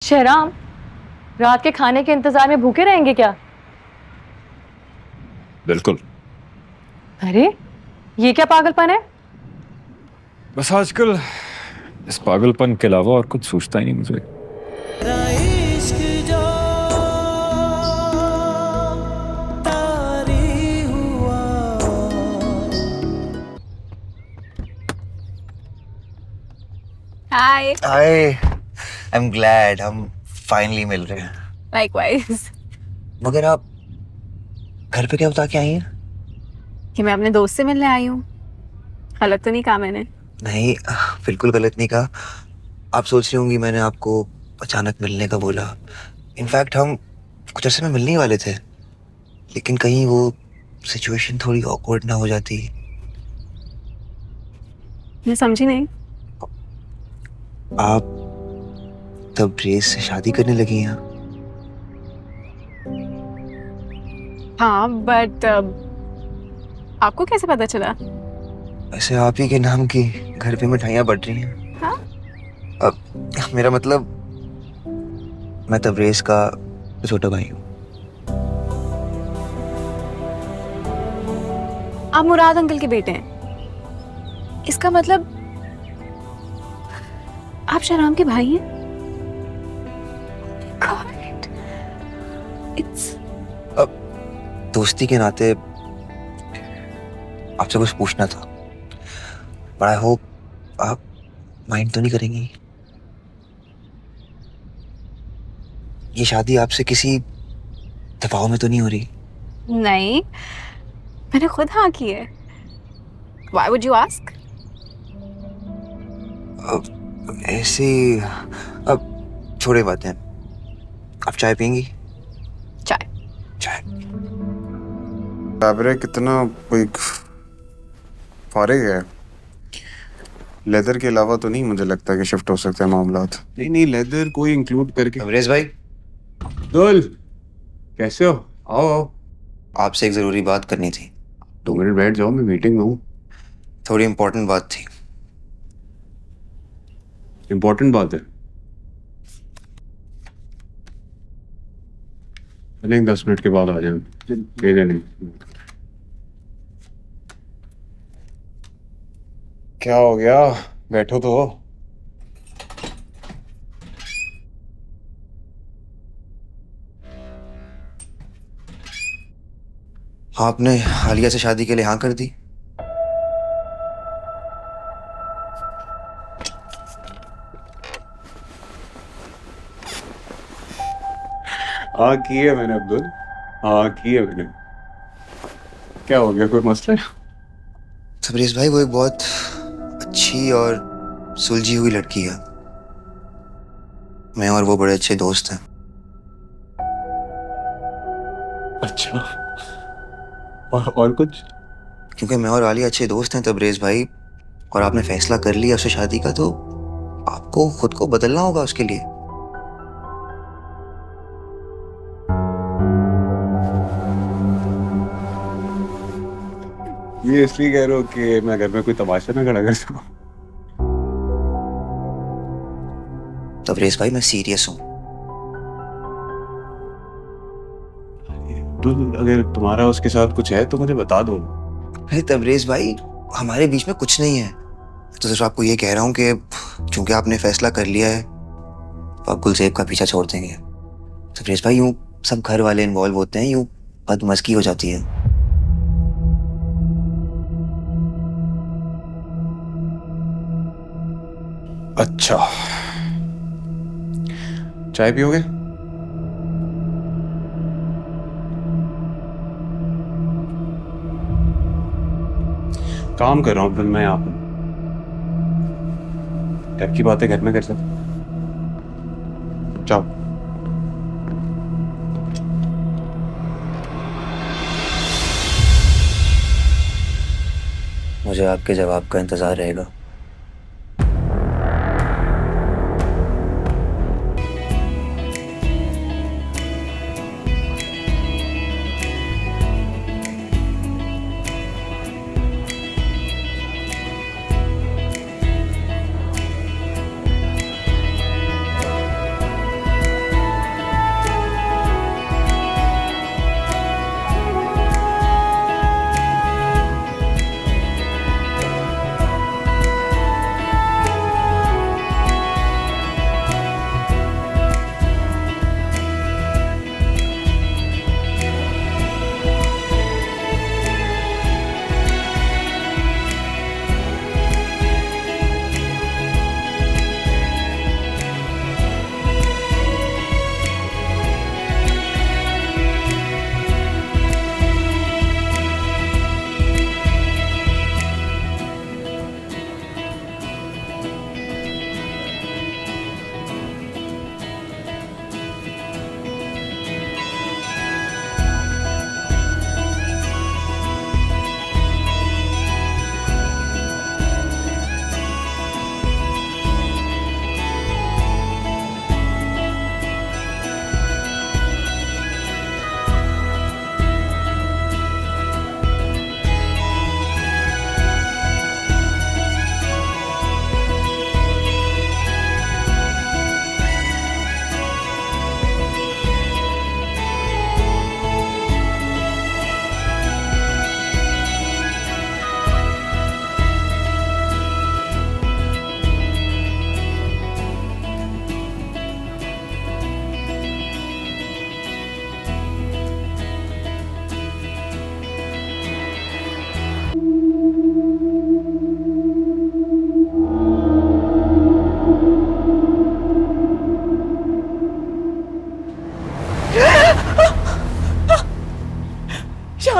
शहराम, रात के खाने के इंतजार में भूखे रहेंगे क्या? बिल्कुल। अरे ये क्या पागलपन है? बस आजकल इस पागलपन के अलावा और कुछ सोचता ही नहीं मुझे। हाय। आई एम ग्लैड हम फाइनली मिल रहे हैं। लाइकवाइज। मगर आप घर पे क्या बता के आई हैं? कि मैं अपने दोस्त से मिलने आई हूँ। गलत तो नहीं कहा मैंने? नहीं, बिल्कुल गलत नहीं कहा। आप सोच रही होंगी मैंने आपको अचानक मिलने का बोला। इनफैक्ट हम कुछ अर्से में मिलने ही वाले थे, लेकिन कहीं वो सिचुएशन थोड़ी ऑकवर्ड ना हो जाती। मैं समझी नहीं। आप तब रेस से शादी करने लगी हैं? हाँ बट आपको कैसे पता चला? वैसे आप ही के नाम की घर पे मिठाइयाँ बढ़ रही हैं। हाँ? अब मेरा मतलब मैं तबरेज का छोटा भाई हूँ। आप मुराद अंकल के बेटे हैं, इसका मतलब आप शहराम के भाई हैं? God, it's... दोस्ती के नाते आपसे कुछ पूछना था, बट आई होप आप माइंड तो नहीं करेंगी। ये शादी आपसे किसी दबाव में तो नहीं हो रही? नहीं, मैंने खुद हाँ की है। Why would you ask? ऐसे अब छोड़े बातें। आप चाय पियेंगी? चाय। चाय। फैब्रिक कितना कोई फारिग है। लेदर के अलावा तो नहीं मुझे लगता कि शिफ्ट हो सकते हैं मामलात। नहीं लेदर कोई इंक्लूड करके। तबरेज भाई, दुल कैसे हो? आओ आओ, आपसे एक जरूरी बात करनी थी। 2 मिनट बैठ जाओ, मैं मीटिंग में हूँ। थोड़ी इम्पोर्टेंट बात थी। इम्पोर्टेंट बात है। चलें 10 मिनट के बाद आ जाए। देर नहीं। क्या हो गया? बैठो तो। आपने हालिया से शादी के लिए हाँ कर दी? हाँ की है मैंने अब्दुल, हाँ की है मैंने। क्या हो गया, कोई मसला है? तबरेज भाई, वो एक बहुत अच्छी और सुलझी हुई लड़की है। मैं और वो बड़े अच्छे दोस्त हैं। अच्छा, और कुछ? क्योंकि मैं और आलिया अच्छे दोस्त हैं तबरेज भाई, और आपने फैसला कर लिया उससे शादी का, तो आपको खुद को बदलना होगा उसके लिए। ये इसलिए कह रहे हो कि मैं घर में कोई तमाशा ना खड़ा कर सकूं? तबरेज भाई, मैं सीरियस हूँ। तो अगर तुम्हारा उसके साथ कुछ है तो मुझे बता दो। अरे तबरेज भाई, हमारे बीच में कुछ नहीं है। तो सिर्फ आपको ये कह रहा हूँ कि चूंकि आपने फैसला कर लिया है तो आप गुलसेब का पीछा छोड़ देंगे। तबरेज भाई, यूं सब घर वाले इन्वॉल्व होते हैं, यूं बदमज़गी हो जाती है। अच्छा, चाय पियोगे? काम कर रहा हूँ फिर मैं यहाँ पर। टैब की बातें घर में कर सकते। जाओ। मुझे आपके जवाब का इंतजार रहेगा।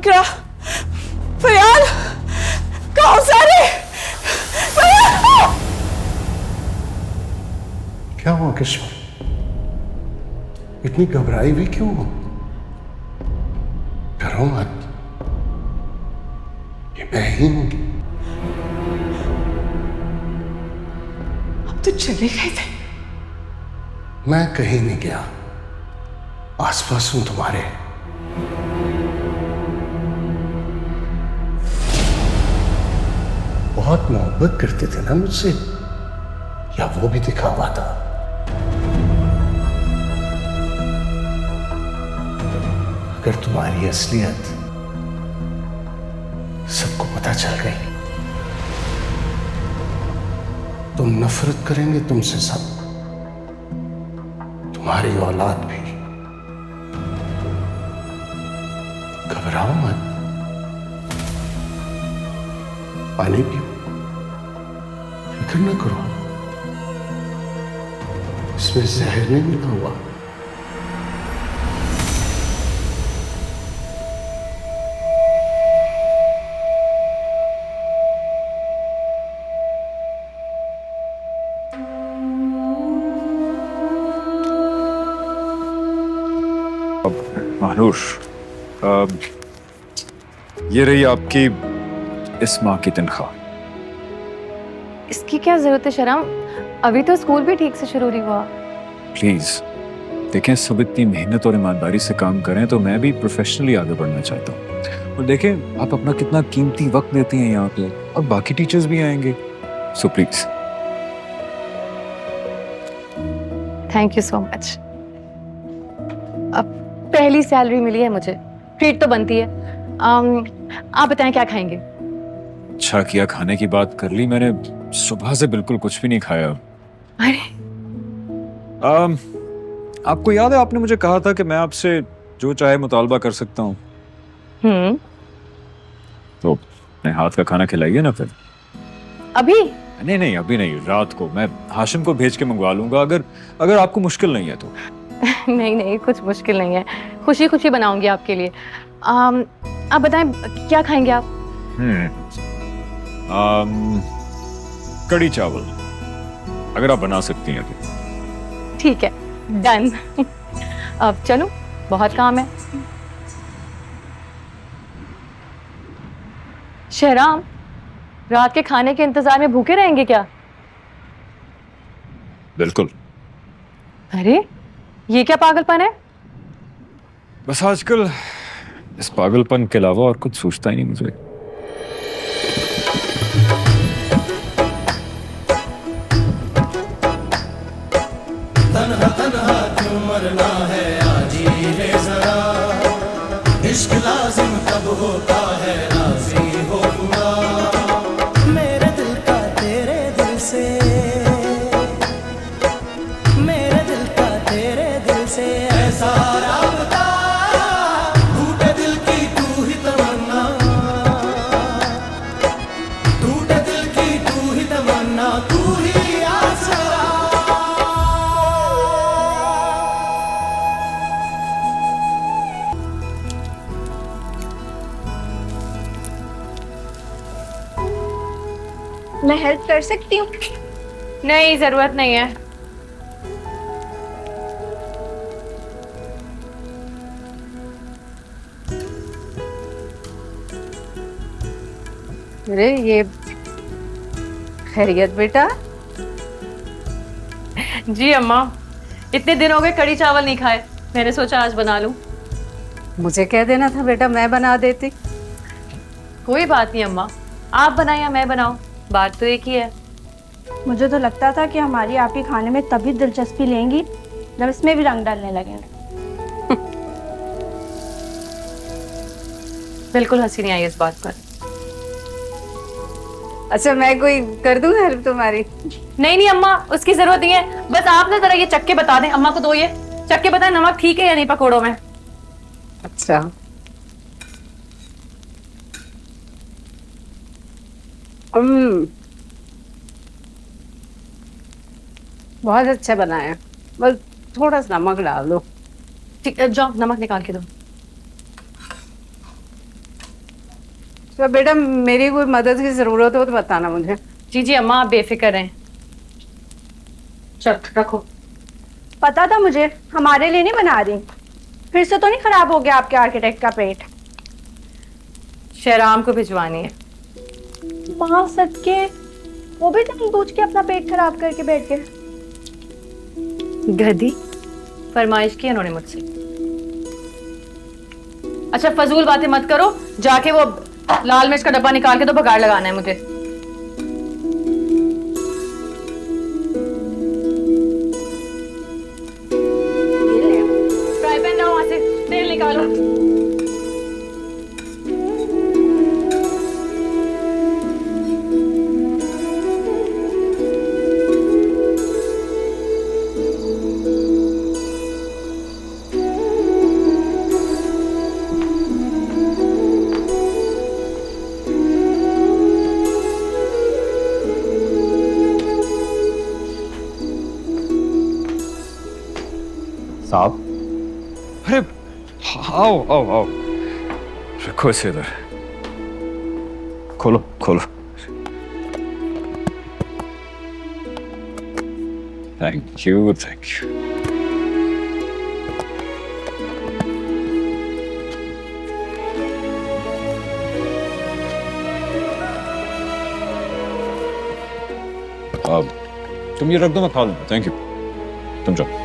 इकरा, फरियाद, कहो सारे, क्या हुआ किस्मत? इतनी घबराई हुई क्यों हो? डरो मत, ये मैं ही हूं। अब तो चले गए थे। मैं कहीं नहीं गया, आसपास हूं तुम्हारे। बहुत मोहब्बत करते थे ना मुझसे, या वो भी दिखावा था? अगर तुम्हारी असलियत सबको पता चल गई तो नफरत करेंगे तुमसे सब, तुम्हारी औलाद भी। घबराओ मत, पानी पियो, फिक्र न करो, इसमें जहर नहीं मिला हुआ। मानुष, ये रही आपकी इस माह की तनख्वाह। इसकी क्या जरूरत है शराम? अभी तो स्कूल भी ठीक से शुरू नहीं हुआ। प्लीज देखें, सब इतनी मेहनत और ईमानदारी से काम करें तो मैं भी प्रोफेशनली आगे बढ़ना चाहता हूँ। और देखें, आप अपना कितना कीमती वक्त देती हैं यहाँ पे, और बाकी टीचर्स भी आएंगे, so please. Thank you so much. अब पहली सैलरी मिली है मुझे, ट्रीट तो बनती है। आप बताएं क्या खाएंगे? अच्छा किया खाने की बात कर ली, मैंने सुबह से बिल्कुल कुछ भी नहीं खाया। अरे आपको याद है आपने मुझे कहा था कि मैं आपसे जो चाहे मुतालबा कर सकता हूँ, तो अपने हाथ का खाना खिलाइए ना फिर। अभी? नहीं नहीं, अभी नहीं, रात को मैं हाशिम को भेज के मंगवा लूंगा, अगर आपको मुश्किल नहीं है तो। नहीं नहीं, कुछ मुश्किल नहीं है, खुशी खुशी बनाऊंगी आपके लिए। आप बताएं क्या खाएंगे आप? कड़ी चावल, अगर आप बना सकती हैं तो। ठीक है, डन। अब चलो, बहुत काम है। शहराम, रात के खाने के इंतजार में भूखे रहेंगे क्या? बिल्कुल। अरे ये क्या पागलपन है? बस आजकल इस पागलपन के अलावा और कुछ सोचता ही नहीं मुझे। तन्हा तन्हा क्यों मरना है, आज ही ले जरा, इश्क लाजिम कब होता है, राजी हो पूरा। मेरे दिल का तेरे दिल से, मेरे दिल का तेरे दिल से ऐसा राबता, टूटे दिल की तू ही तमन्ना, टूटे दिल की तू ही तमन्ना, तू ही आसरा। मैं हेल्प कर सकती हूँ? नहीं, जरूरत नहीं है। अरे ये खैरियत बेटा? जी अम्मा, इतने दिन हो गए कड़ी चावल नहीं खाए, मैंने सोचा आज बना लूं। मुझे कह देना था बेटा, मैं बना देती। कोई बात नहीं अम्मा, आप बनाए या मैं बनाऊं, बात तो एक ही है। मुझे तो लगता था कि हमारी आप ही खाने में तभी दिलचस्पी लेंगी जब इसमें भी रंग डालने लगेंगे। बिल्कुल हंसी नहीं आई इस बात पर। अच्छा मैं कोई कर दूं हेल्प तुम्हारी? नहीं नहीं अम्मा, उसकी जरूरत नहीं है, बस आप ना जरा ये चक्के बता दें अम्मा को, दो ये चक्के बताएं नमक ठीक है या नहीं पकोड़ों में। अच्छा बहुत अच्छा बनाया, बस थोड़ा सा नमक डाल दो। ठीक है, जाओ नमक निकाल के दो। तो बेटा मेरी कोई मदद की जरूरत हो तो बताना मुझे। जी जी अम्मा, आप बेफिक्र रहें। चल रखो। पता था मुझे, हमारे लिए नहीं बना रही। फिर से तो नहीं खराब हो गया आपके आर्किटेक्ट का पेट? शहराम को भिजवानी है। माँ सदके, वो भी नहीं पूछ के अपना पेट खराब करके बैठ गए। गधी, फरमाइश की उन्होंने मुझसे। अच्छा फजूल बातें मत करो, जाके वो लाल मिर्च का डब्बा निकाल के तो भगाड़ लगाना है मुझे। फ्राई पैन लाओ, वहां से तेल निकालो। साहब, अरे आओ आओ आओ, रखो इसे इधर। खोलो खोलो। Thank you thank you. अब तुम ये रख दो, मैं खा लूंगा। थैंक यू, तुम जाओ।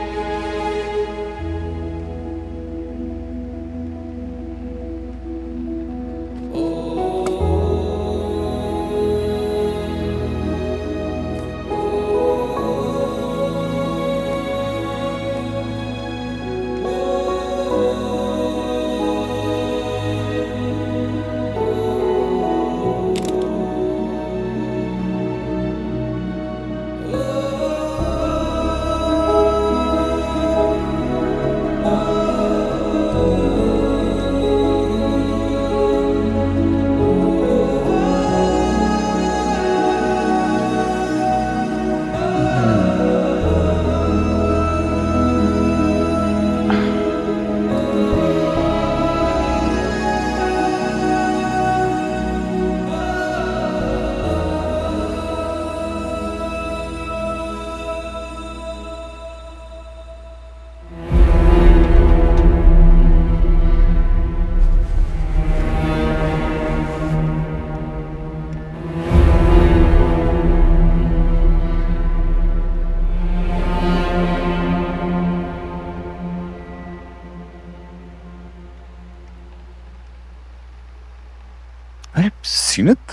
अरे सीनत,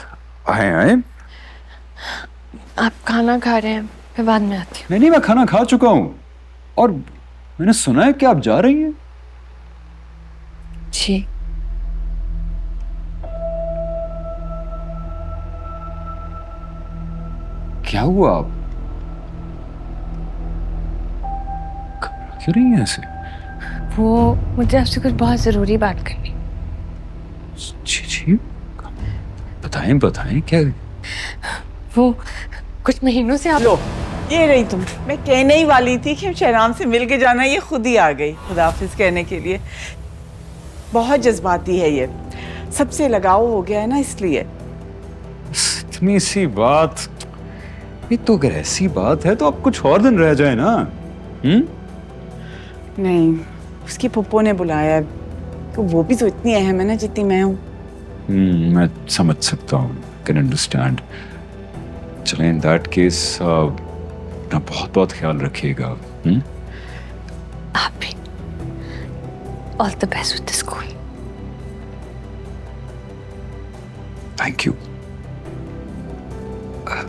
आए आए। आप खाना खा रहे हैं, मैं बाद में आती हूँ। नहीं नहीं, मैं खाना खा चुका हूँ और मैंने सुना है कि आप जा रही हैं। जी। क्या हुआ? आप घबरा क्यों रही हैं ऐसे? वो मुझे आपसे कुछ बहुत जरूरी बात करनी। जी जी, बताएं बताएं क्या। वो कुछ महीनों से आप लो, ये रही तुम। मैं कहने ही वाली थी कि शहराम से मिल के जाना, ये खुद ही आ गई खुदाफिज कहने के लिए। बहुत जज्बाती है ये, सबसे लगाव हो गया है ना, इसलिए। इतनी सी बात, ये तो अगर ऐसी बात है तो आप कुछ और दिन रह जाए ना। नहीं, उसकी पप्पो ने बुलाया है, तो वो भी तो इतनी अहम है ना जितनी मैं हूँ। मैं समझ सकता हूँ, कैन अंडरस्टैंड। चलें, इन दैट केस अपना बहुत बहुत ख्याल रखिएगा। आप भी। All the best with the school. Thank you.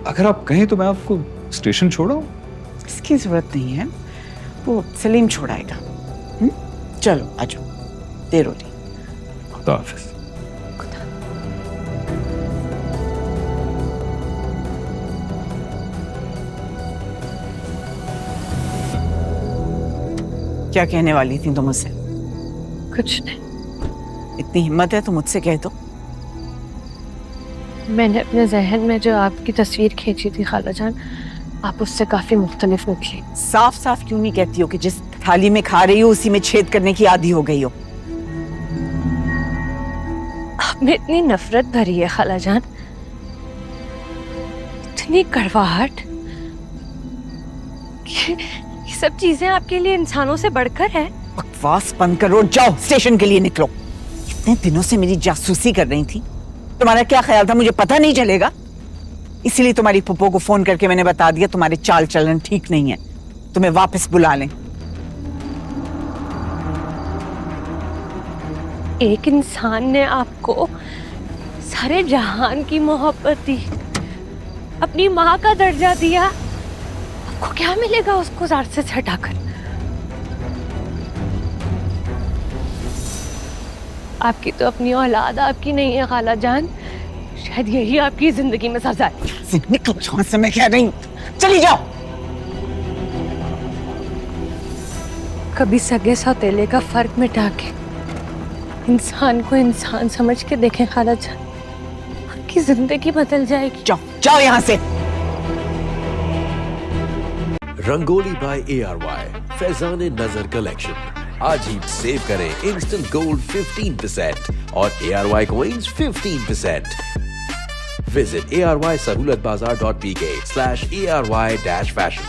अगर आप कहें तो मैं आपको स्टेशन छोड़ाऊं? इसकी जरूरत नहीं है, वो सलीम छोड़ाएगा। चलो आ जाओ, देर हो रही। खुदा हाफिज। क्या कहने वाली थी तुम मुझसे? कुछ नहीं। इतनी हिम्मत है तो मुझसे कह दो। मैंने अपने जहन में जो आपकी तस्वीर खींची थी खाला जान, आप उससे काफी मुख्तलिफ निकली। साफ साफ क्यों नहीं कहती हो कि जिस थाली में खा रही हो उसी में छेद करने की आदी हो गई हो? आप आप में इतनी नफरत भरी है खाला जान, इतनी कड़वाहट, ये सब चीजें आपके लिए इंसानों से बढ़कर है। बकवास बंद करो, जाओ स्टेशन के लिए निकलो। इतने दिनों से मेरी जासूसी कर रही थी, तुम्हारा क्या ख्याल था मुझे पता नहीं चलेगा? इसीलिए तुम्हारी पुप्पो को फोन करके मैंने बता दिया तुम्हारे चाल चलन ठीक नहीं है, तुम्हें वापस बुला लें। एक इंसान ने आपको सारे जहान की मोहब्बत दी, अपनी माँ का दर्जा दिया, आपको क्या मिलेगा उसको ज़ार से हटाकर? आपकी तो अपनी औलाद आपकी नहीं है खाला जान, शायद यही आपकी जिंदगी में सजा है। निकलो यहाँ से, मैं कह रही हूँ, चली जाओ। कभी सगे सौतेले का फर्क मिटा के इंसान को इंसान समझ के देखें खाला जान, आपकी जिंदगी बदल जाएगी। जाओ जाओ यहाँ से। रंगोली बाय ARY फैजान नजर कलेक्शन। आज ही सेव करें इंस्टेंट गोल्ड 15% और ARY कॉइंस 15%। Visit arysahoolatbazaar.pk/ARY-fashion।